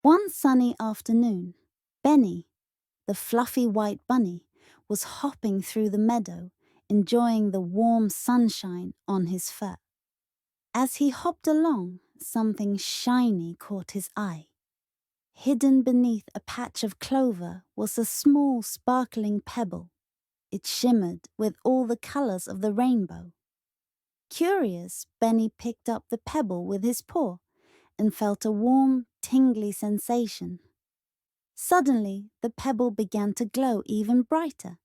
One sunny afternoon, Benny, the fluffy white bunny, was hopping through the meadow, enjoying the warm sunshine on his fur. As he hopped along, something shiny caught his eye. Hidden beneath a patch of clover was a small sparkling pebble. It shimmered with all the colors of the rainbow. Curious, Benny picked up the pebble with his paw and felt a warm, tingly sensation. Suddenly, the pebble began to glow even brighter,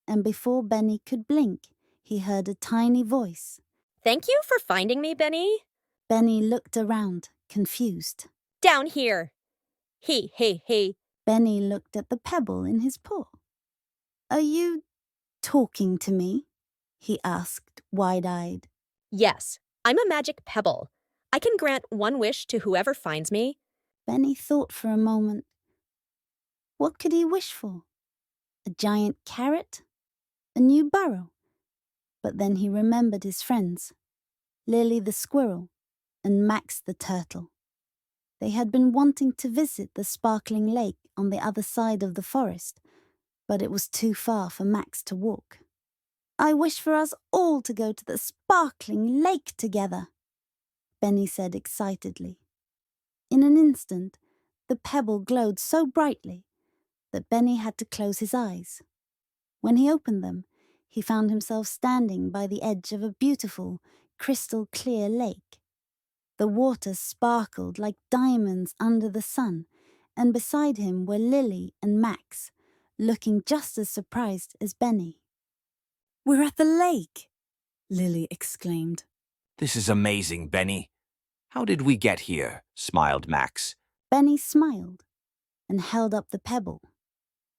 and before Benny could blink, he heard a tiny voice. Thank you for finding me, Benny. Benny looked around, confused. Down here. Hey. Benny looked at the pebble in his paw. Are you talking to me? He asked, wide-eyed. Yes, I'm a magic pebble. I can grant one wish to whoever finds me. Benny thought for a moment. What could he wish for? A giant carrot? A new burrow? But then he remembered his friends, Lilly the squirrel and Max the turtle. They had been wanting to visit the sparkling lake on the other side of the forest, but it was too far for Max to walk. I wish for us all to go to the sparkling lake together, Benny said excitedly. In an instant, the pebble glowed so brightly that Benny had to close his eyes. When he opened them, he found himself standing by the edge of a beautiful, crystal-clear lake. The water sparkled like diamonds under the sun, and beside him were Lilly and Max, looking just as surprised as Benny. We're at the lake, Lilly exclaimed. This is amazing, Benny. How did we get here? Smiled Max. Benny smiled and held up the pebble,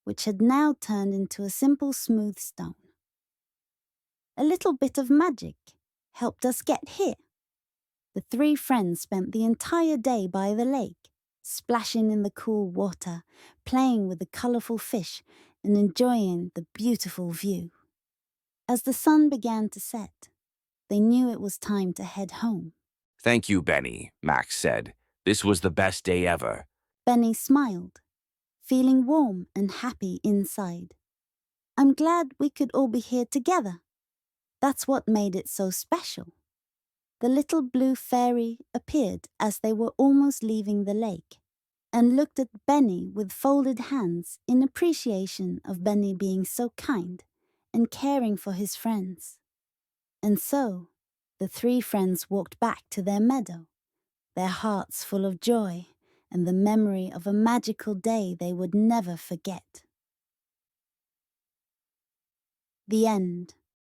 which had now turned into a simple smooth stone. A little bit of magic helped us get here. The three friends spent the entire day by the lake, splashing in the cool water, playing with the colorful fish, and enjoying the beautiful view. As the sun began to set, they knew it was time to head home. Thank you, Benny, Max said. This was the best day ever. Benny smiled, feeling warm and happy inside. I'm glad we could all be here together. That's what made it so special. The little blue fairy appeared as they were almost leaving the lake and looked at Benny with folded hands in appreciation of Benny being so kind and caring for his friends. And so, the three friends walked back to their meadow, their hearts full of joy and the memory of a magical day they would never forget. The end.